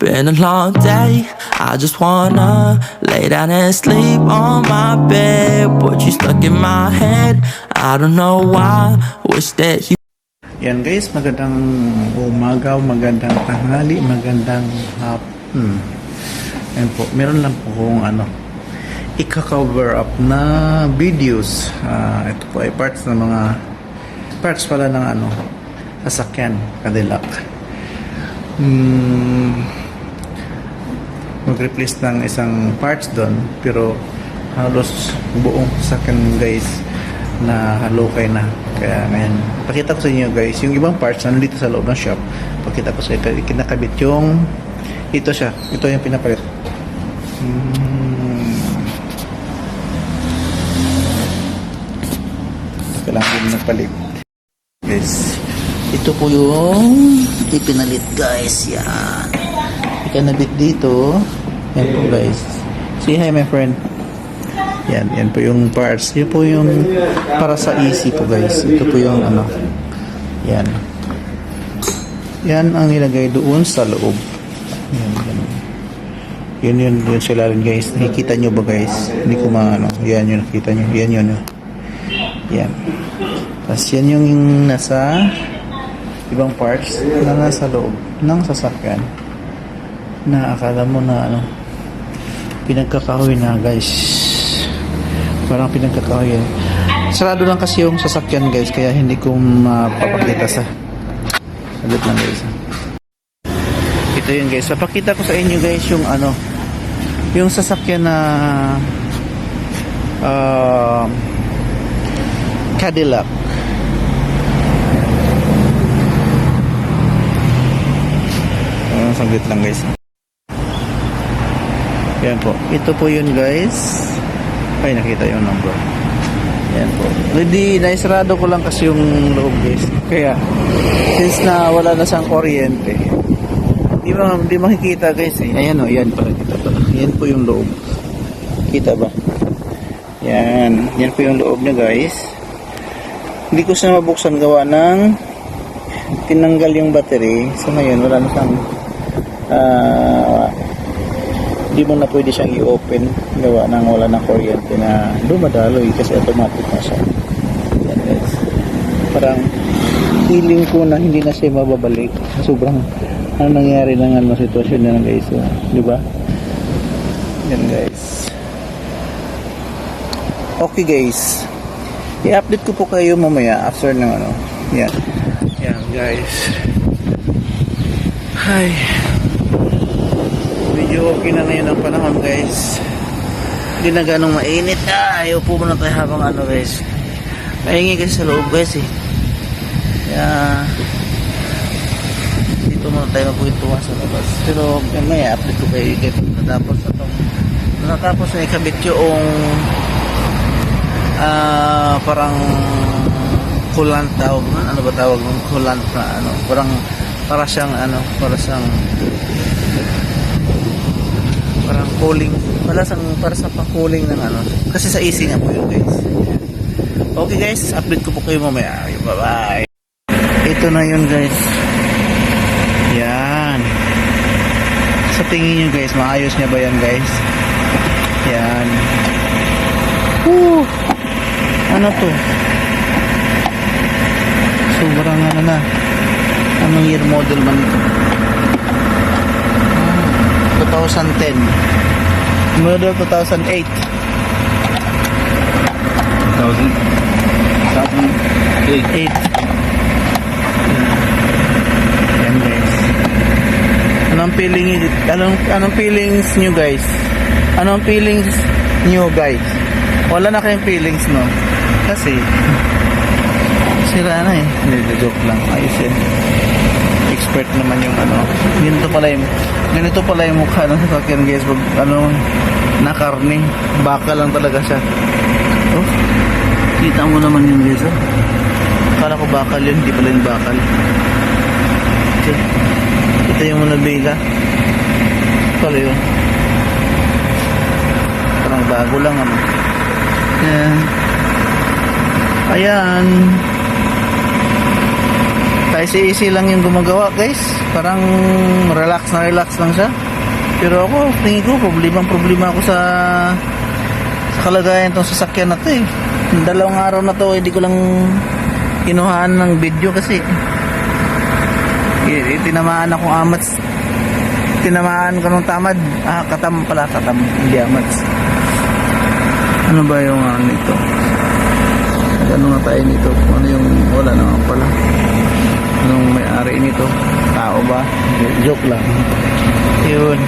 Been a long day, I just wanna lay down and sleep on my bed. But you stuck in my head, I don't know why. Wish that you. Yan guys, magandang umaga, magandang tanghali, magandang hapon. Yan po, meron lang po kung i-cover up na videos. Ito po ay parts pala ng sasakyan, Cadillac. Mag-replace ng isang parts doon, pero halos buong sasakyan guys na halukay na. Kaya ngayon, pakita ko sa inyo guys yung ibang parts na nandito sa loob ng shop. Pakita ko sa inyo, kinakabit yung ito yung pinapalit. Kailangan din nagpalit guys. Ito po yung ipinalit guys. Yan, ikanabit dito. Yan po guys. Say hi my friend. Yan po yung parts. Yan po yung para sa easy po guys. Ito po yung yan. Yan ang nilagay doon sa loob. Yun sila rin guys. Nakikita nyo ba guys? Hindi ko yan yun nakita nyo. Yan. Tapos yan yung nasa ibang parts na nasa loob ng sasakyan na akala mo na pinagkakahoy na guys. Parang pinagkakahoy. Sarado lang kasi yung sasakyan guys, kaya hindi ko mapapakita sa salit lang guys. Ito yun guys, papakita ko sa inyo guys yung yung sasakyan na Cadillac. Saglit lang guys. Yan po, ito po yun guys. Ay, nakita yung number. Yan po. Hindi, naisarado ko lang kasi yung loob guys. Kaya, since na wala na siyang kuryente, di makikita guys eh. Ayan o, yan pala. Yan po yung loob. Kita ba? Yan po yung loob niya guys. Hindi ko siya mabuksan gawa ng tinanggal yung battery. So ngayon, wala na siyang hindi mo na pwede siyang i-open gawa nang wala ng kuryente na dumadaloy kasi automatic na siya. Yan guys, parang feeling ko na hindi na siya mababalik. Sobrang nangyari ng sitwasyon na guys, di ba? Yan guys. Okay guys, i-update ko po kayo mamaya after ng yan guys. Hi, medyo okay na yun ang panahon guys. Hindi na ganong mainit. Ayaw po muna tayo habang guys. Maingay kasi sa loob guys eh. Kaya dito muna tayo magpuituan sa labas. Pero may update ko kayo guys. Natapos na ikabit yung parang coolant tawag. Ano ba tawag ng coolant na para siyang parang cooling, para sa pang-cooling ng kasi sa easy nga po yun guys. Okay guys, update ko po kayo mamaya. Bye bye. Ito na yun guys. Yan, sa tingin nyo guys, maayos niya ba yan guys? Yan. Ano to? Sobrang anong year model man ito? 2010 model 2008 yan guys. Anong feelings nyo guys? Anong feelings nyo guys? Wala na kayong feelings no? Kasi sira na eh. Hindi, joke lang. Ayos yun. Expert naman yung ganito pala yung mukha ng sasakyan guys. Na karne, baka lang talaga siya. Kita mo naman yun guys. Akala ko bakal yun, hindi pala yung bakal. Okay. Kita yung nabila pala yun. Parang bago lang Ayan, easy lang yung gumagawa guys. Parang relax lang siya. Pero ako, tingin ko, problema ako sa kalagayan tong sasakyan na to eh. Dalawang araw na to, hindi ko lang kinuhaan ng video kasi tinamaan akong amats. Tinamaan ko ng tamad. Katam, hindi amats. Ano ba yung nito? Ano nga tayo nito? Ano yung wala naman pala? Anong may-ari nito? Tao ba? Joke lang. Yun.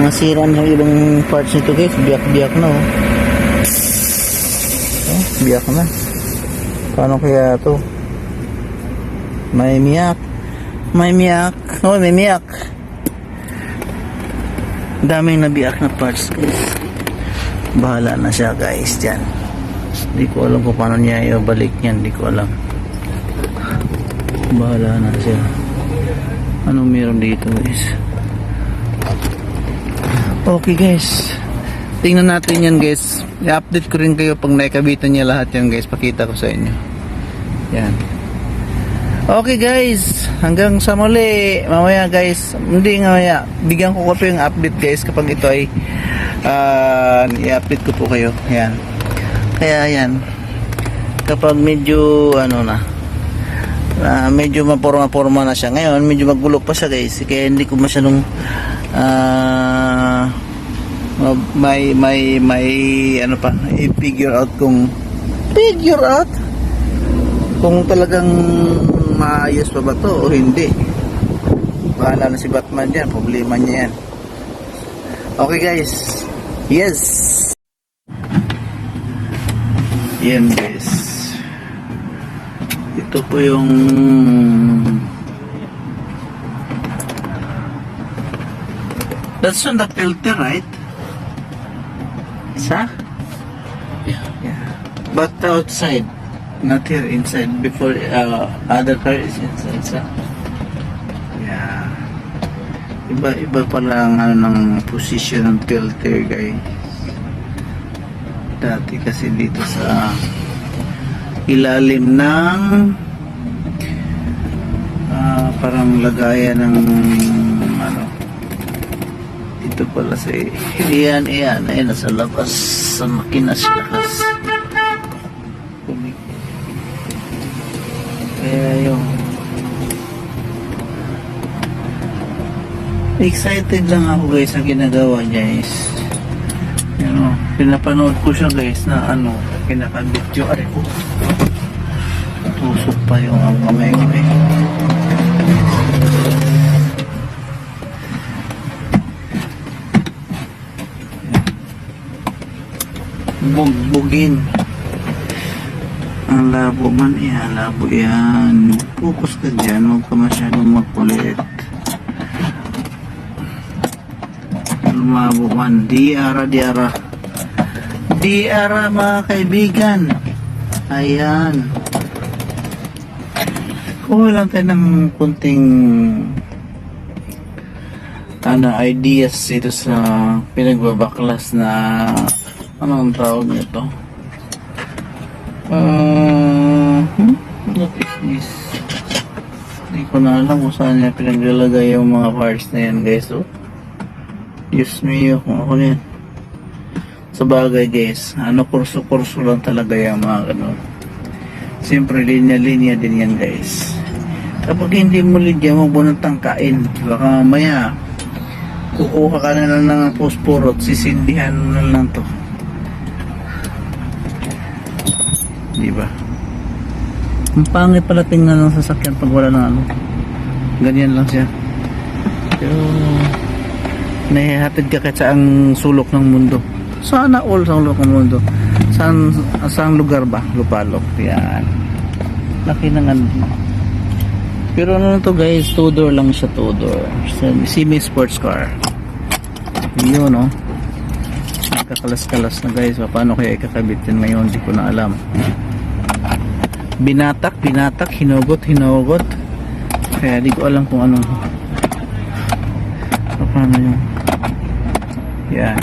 Mga sira ng ibang parts nito guys. Biyak na oh. Biyak na. Paano kaya to? May miyak. Oh, may miyak. Daming nabiyak na parts guys. Bahala na siya guys dyan. Hindi ko alam kung paano niya ibalik yan. Hindi ko alam. Bahala na siya. Anong meron dito guys? Okay guys. Tingnan natin yan guys. I-update ko rin kayo pag naikabitan niya lahat yan guys. Pakita ko sa inyo. Yan. Okay guys. Hanggang sa muli. Mamaya guys. Hindi mamaya. Bigyan ko po yung update guys kapag ito ay i-update ko po kayo. Yan. Kaya yan. Kapag medyo medyo maporma na siya. Ngayon medyo magulo pa siya guys. Kaya hindi ko masyadong may i-figure out kung talagang maayos pa ba to o hindi. Bahala na si Batman dyan. Problema niya yan. Okay guys. Yes. Yan guys. Ito po yung that's on the filter, right? Isa? Yeah. But outside, not here inside. Before other car is inside. So. Yeah. Iba pala ang ng position ng filter guys. Dati kasi dito sa ilalim ng parang lagayan ng ito pala sa iyan ay nasa labas sa makina sa lakas. Kaya yung excited lang ako guys sa ginagawa niya is pinapanood ko siya guys na kinakabidyo ay ko tusok pa yung kamay ko eh. Bugbugin ang labo man labo yan. Focus ka dyan, huwag ka masyadong makulit. Lumabo man, diara mga kaibigan. Ayan, kuha lang tayo ng kunting ideas dito sa pinagbabaklas na anong tawag nito? What is this? Hindi ko na alam kung saan niya pinaglalagay yung mga parts na yan guys. So, Diyos me, kung ako yan. Sa bagay guys, kurso-kurso lang talaga yung mga ganun. Siyempre, linya-linya din yan guys. Kapag hindi mo linya, huwag mo nang tangkain. Baka maya, kukuha ka na lang ng posporo at sisindihan mo na lang to. Diba? Ang pangit pala tingnan ng sasakyan pag wala na ganyan lang siya. Pero nahihatid ka kahit saang sulok ng mundo. Sana all sa sulok ng mundo. Saan lugar ba? Lupalok. Yan. Laki ng Pero ano to guys, 2-door lang siya, 2-door. Semi-sports car. Yun no. Kakalas-kalas na guys. Paano kaya ikakabitin ngayon? Hindi ko na alam. Binatak, hinugot. Kaya di ko alam kung ano. Paano yun? Yan.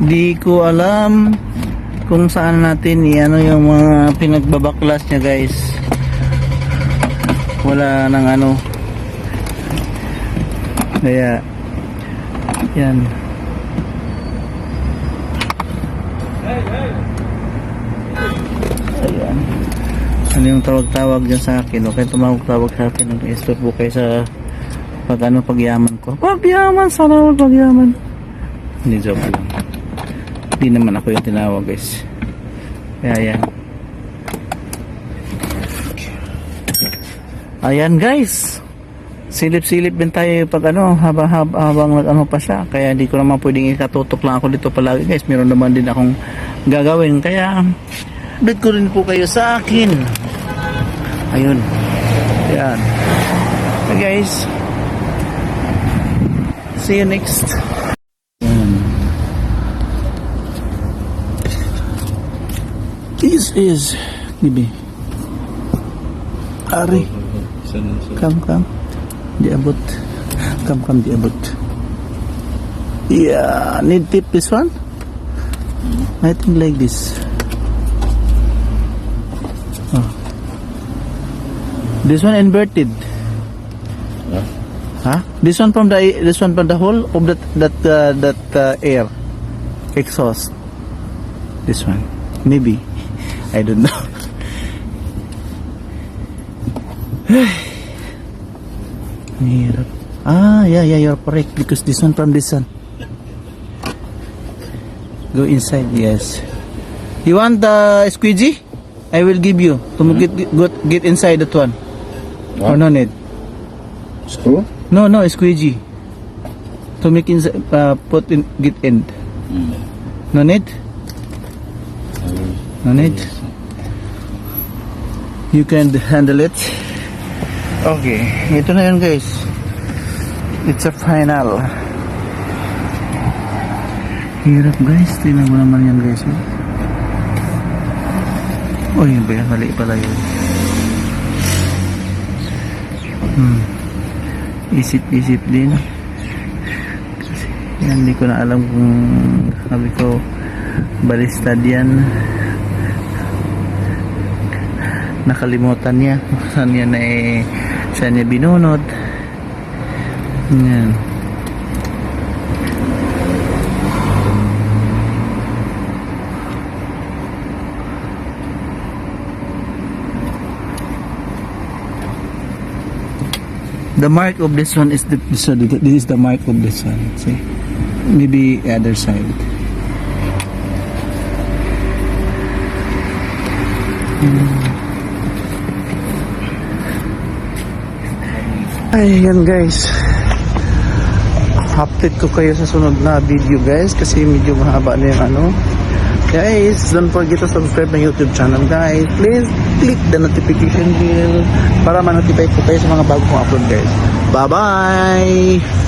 Di ko alam kung saan natin i-ano yung mga pinagbabaklas niya guys. Wala nang ano. Kaya yan. Ayan. Ano yung tawag-tawag dyan sa akin? O kaya tumawag-tawag sa akin ng expert po kayo sa pagyaman ko. Pagyaman! Sana ako pagyaman. Hindi, joke lang. Hindi naman ako yung tinawag guys. Kaya yan. Ayan guys. Silip-silip din tayo pag habang nag-ano pa siya. Kaya hindi ko naman pwedeng ikatutok lang ako dito palagi guys. Meron naman din akong gagawin. Kaya update ko rin po kayo sa akin. Ayun. Ayan. Okay guys. See you next. Ayan. This is Bibi. Ari. Come. Diabot. Come, diabot. Yeah, need tip this one? I think like this. Oh. This one inverted. Huh? This one from the whole of that air exhaust. This one, maybe. I don't know. Hirap. Yeah, you're correct because this one from this one. Go inside, yes. You want the squeegee? I will give you to get inside that one. What? Or no need? Screw? No, squeegee. To make inside, put in, get end. No need? No need? You can handle it. Okay, ito na yun guys. It's a final. Hirap guys, tingnan mo naman yan guys. Oh, yun ba yan? Mali pala yun. Isip din. Kasi, yan, hindi ko na alam kung sabi ko balistad yan. Nakalimutan niya kung saan yan saan niya binunod. Yan. The mark of this one is this is the mark of this one. See, maybe other side. Ayan guys, update ko kayo sa sunod na video guys kasi medyo mahaba na yung ano. Guys, don't forget to subscribe na YouTube channel guys. Please click the notification bell para ma-notify ko kayo sa mga bago kong upload guys. Bye bye.